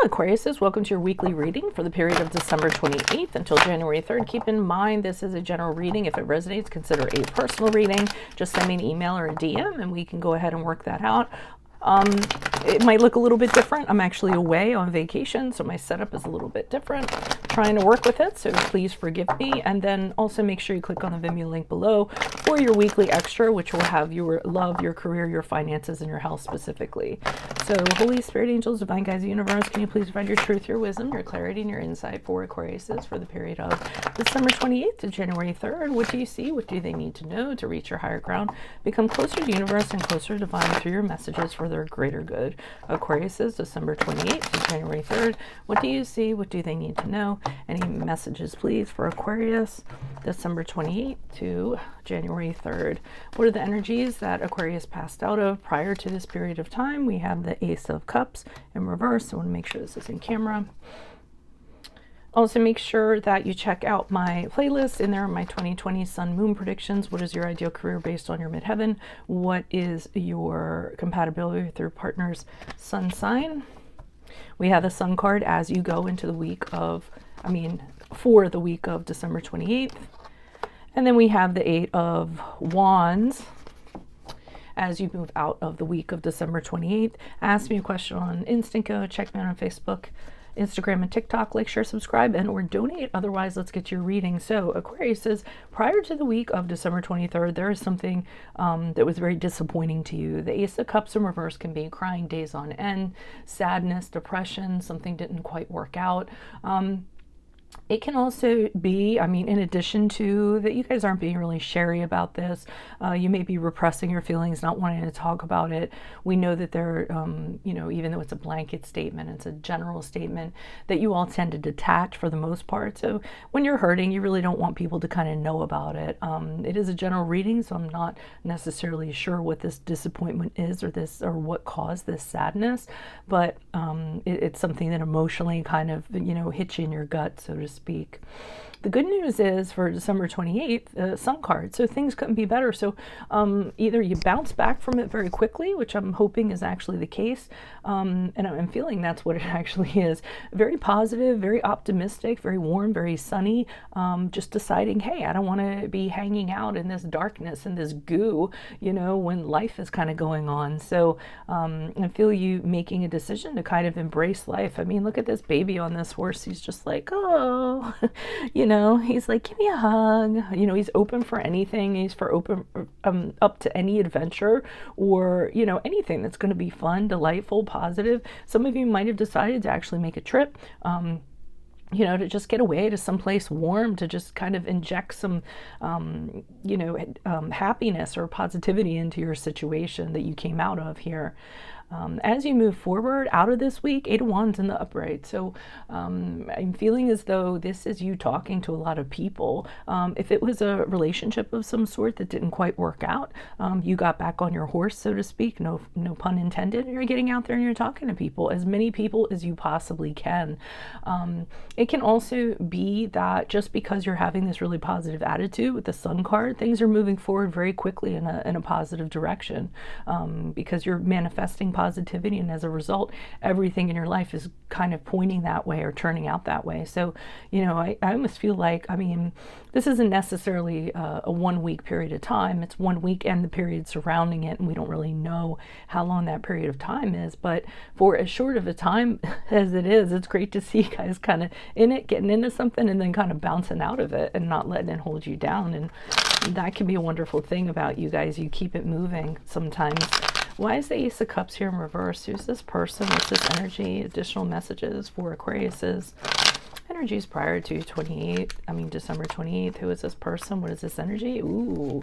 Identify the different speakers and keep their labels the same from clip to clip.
Speaker 1: Aquariuses, welcome to your weekly reading for the period of December 28th until January 3rd. Keep in mind this is a general reading. If it resonates, consider a personal reading. Just send me an email or a DM and we can go ahead and work that out. It might look a little bit different. I'm actually away on vacation, so my setup is a little bit different. Trying to work with it, so please forgive me. And then also make sure you click on the Vimeo link below for your weekly extra, which will have your love, your career, your finances, and your health specifically. So Holy Spirit, angels, divine guides, universe, can you please provide your truth, your wisdom, your clarity, and your insight for Aquariuses for the period of December 28th to January 3rd? What do you see? What do they need to know to reach your higher ground? Become closer to the universe and closer to divine through your messages for their greater good. Aquariuses, December 28th to January 3rd. What do you see? What do they need to know? Any messages, please, for Aquarius, December 28th to January 3rd. What are the energies that Aquarius passed out of prior to this period of time? We have the Ace of Cups in reverse. I want to make sure this is in camera. Also, make sure that you check out my playlist. In there are my 2020 Sun Moon predictions. What is your ideal career based on your midheaven? What is your compatibility with your partner's sun sign? We have the Sun card as you go into the week of, for the week of December 28th. And then we have the Eight of Wands as you move out of the week of December 28th. Ask me a question on Instant Go. Check me out on Facebook, Instagram, and TikTok. Like, share, subscribe, and or donate. Otherwise, let's get your reading. So Aquarius says, prior to the week of December 23rd, there is something that was very disappointing to you. The Ace of Cups in reverse can be crying days on end, sadness, depression, something didn't quite work out. It can also be, in addition to that, you guys aren't being really sherry about this. You may be repressing your feelings, not wanting to talk about it. We know that there, even though it's a blanket statement, it's a general statement that you all tend to detach for the most part. So when you're hurting, you really don't want people to kind of know about it. It is a general reading, so I'm not necessarily sure what this disappointment is or what caused this sadness, but it's something that emotionally kind of, hits you in your gut, so to speak. The good news is for December 28th, Sun card. So things couldn't be better. So either you bounce back from it very quickly, which I'm hoping is actually the case. And I'm feeling that's what it actually is. Very positive, very optimistic, very warm, very sunny. Just deciding, hey, I don't want to be hanging out in this darkness and this goo, when life is kind of going on. So I feel you making a decision to kind of embrace life. Look at this baby on this horse. He's just like, oh, he's like, give me a hug. He's open for anything. He's for open up to any adventure or, anything that's going to be fun, delightful, positive. Some of you might have decided to actually make a trip, to just get away to someplace warm, to just kind of inject some, happiness or positivity into your situation that you came out of here. As you move forward out of this week, Eight of Wands in the upright. So I'm feeling as though this is you talking to a lot of people. If it was a relationship of some sort that didn't quite work out, you got back on your horse, so to speak, no pun intended. You're getting out there and you're talking to people, as many people as you possibly can. It can also be that just because you're having this really positive attitude with the Sun card, things are moving forward very quickly in a positive direction, because you're manifesting positivity, and as a result, everything in your life is kind of pointing that way or turning out that way. So, I almost feel like, this isn't necessarily a 1 week period of time. It's 1 week and the period surrounding it, and we don't really know how long that period of time is. But for as short of a time as it is, it's great to see you guys kind of in it, getting into something, and then kind of bouncing out of it and not letting it hold you down. And that can be a wonderful thing about you guys. You keep it moving sometimes. Why is the Ace of Cups here in reverse? Who's this person? What's this energy? Additional messages for Aquariuses. Energies prior to December 28th. Who is this person? What is this energy? Ooh,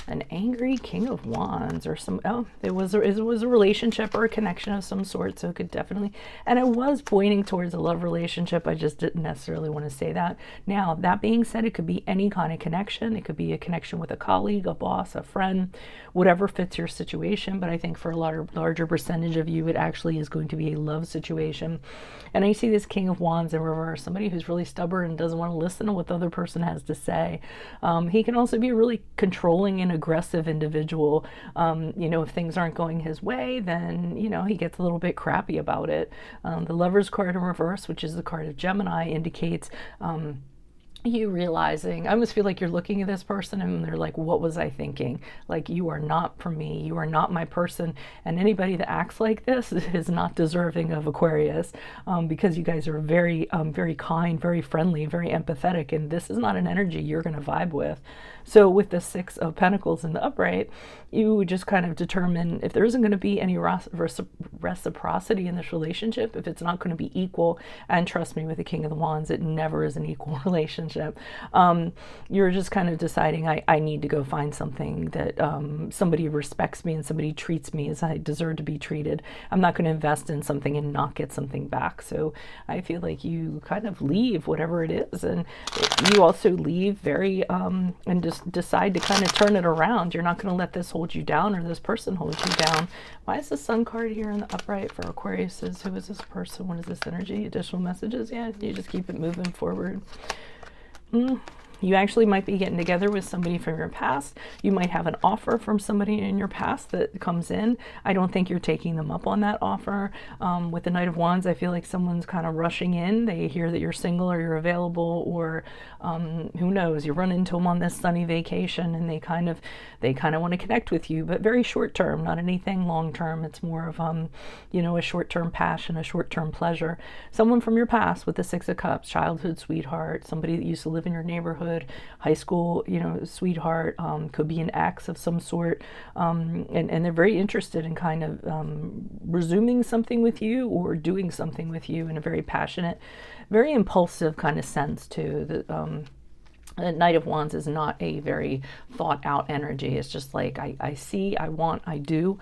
Speaker 1: an angry King of Wands or it was a relationship or a connection of some sort. So it could definitely, and it was pointing towards a love relationship. I just didn't necessarily want to say that. Now, that being said, it could be any kind of connection. It could be a connection with a colleague, a boss, a friend, whatever fits your situation. But I think for a larger percentage of you, it actually is going to be a love situation. And I see this King of Wands in reverse, somebody who's really stubborn and doesn't want to listen to what the other person has to say. He can also be really controlling and aggressive individual. You know, if things aren't going his way, then, you know, he gets a little bit crappy about it. The Lover's card in reverse, which is the card of Gemini, indicates you realizing, I almost feel like you're looking at this person and they're like, what was I thinking? Like, you are not for me. You are not my person. And anybody that acts like this is not deserving of Aquarius, because you guys are very, very kind, very friendly, very empathetic. And this is not an energy you're going to vibe with. So with the Six of Pentacles in the upright, you just kind of determine if there isn't going to be any reciprocity in this relationship, if it's not going to be equal. And trust me, with the King of the Wands, it never is an equal relationship. You're just kind of deciding, I need to go find something that somebody respects me and somebody treats me as I deserve to be treated. I'm not going to invest in something and not get something back. So I feel like you kind of leave whatever it is, and you also leave very and just decide to kind of turn it around. You're not going to let this hold you down, or this person hold you down. Why is the Sun card here in the upright for Aquarius? Who is this person? What is this energy? Additional messages? Yeah, you just keep it moving forward. You actually might be getting together with somebody from your past. You might have an offer from somebody in your past that comes in. I don't think you're taking them up on that offer. With the Knight of Wands, I feel like someone's kind of rushing in. They hear that you're single or you're available, or who knows, you run into them on this sunny vacation and they kind of want to connect with you, but very short term, not anything long term. It's more of you know, a short term passion, a short term pleasure. Someone from your past with the Six of Cups, childhood sweetheart, somebody that used to live in your neighborhood, high school, you know, sweetheart, could be an ex of some sort, and they're very interested in kind of resuming something with you or doing something with you in a very passionate, very impulsive kind of sense too. The Knight of Wands is not a very thought out energy. It's just like, I see, I want, I do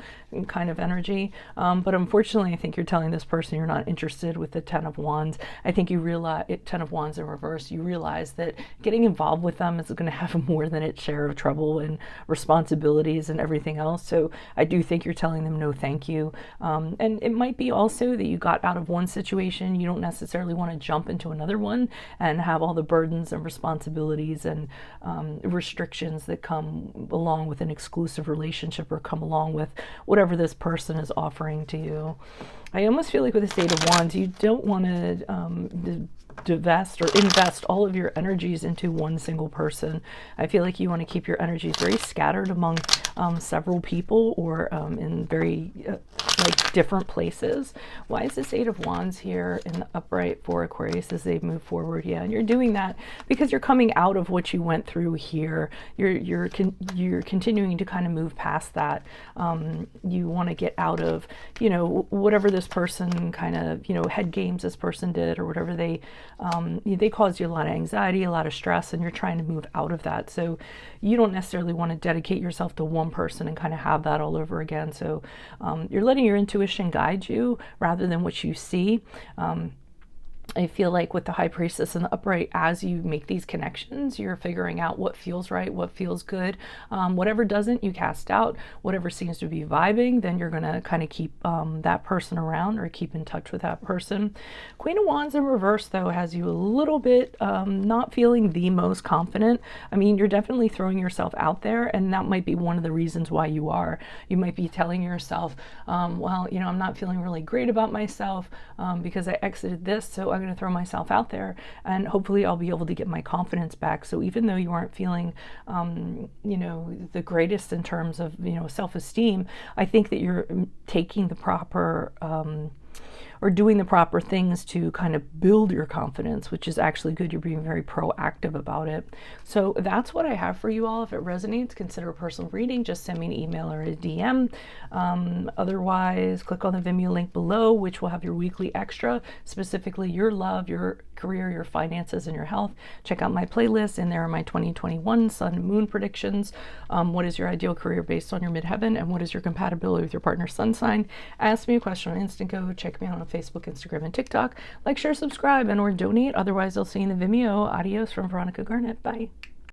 Speaker 1: kind of energy. But unfortunately, I think you're telling this person you're not interested with the Ten of Wands. I think you realize, Ten of Wands in reverse, you realize that getting involved with them is going to have more than its share of trouble and responsibilities and everything else. So I do think you're telling them no thank you. And it might be also that you got out of one situation, you don't necessarily want to jump into another one and have all the burdens and responsibilities and restrictions that come along with an exclusive relationship, or come along with whatever this person is offering to you. I almost feel like with the Eight of Wands, you don't want to divest or invest all of your energies into one single person. I feel like you want to keep your energies very scattered among several people, or in very like different places. Why is this Eight of Wands here in the upright for Aquarius as they move forward? Yeah, and you're doing that because you're coming out of what you went through here. You're continuing to kind of move past that. You want to get out of, you know, whatever this person kind of, you know, head games this person did, or whatever they caused you a lot of anxiety, a lot of stress, and you're trying to move out of that. So you don't necessarily want to dedicate yourself to one person and kind of have that all over again. So you're letting your intuition guide you rather than what you see. I feel like with the High Priestess and the upright, as you make these connections, you're figuring out what feels right, what feels good. Whatever doesn't, you cast out. Whatever seems to be vibing, then you're going to kind of keep that person around, or keep in touch with that person. Queen of Wands in reverse, though, has you a little bit not feeling the most confident. I mean, you're definitely throwing yourself out there, and that might be one of the reasons why you are. You might be telling yourself, well, you know, I'm not feeling really great about myself because I exited this, so I'm going to throw myself out there and hopefully I'll be able to get my confidence back. So even though you aren't feeling, you know, the greatest in terms of, you know, self-esteem, I think that you're taking the proper, or doing the proper things to kind of build your confidence, which is actually good. You're being very proactive about it. So that's what I have for you all. If it resonates, consider a personal reading. Just send me an email or a DM. Otherwise, click on the Vimeo link below, which will have your weekly extra, specifically your love, your career, your finances, and your health. Check out my playlist, and there are my 2021 Sun and Moon predictions. What is your ideal career based on your midheaven, and what is your compatibility with your partner's sun sign? Ask me a question on Instant Go. Check me out on Facebook, Instagram, and TikTok. Like, share, subscribe, and or donate. Otherwise, I'll see you in the Vimeo. Adios from Veronica Garnett. Bye.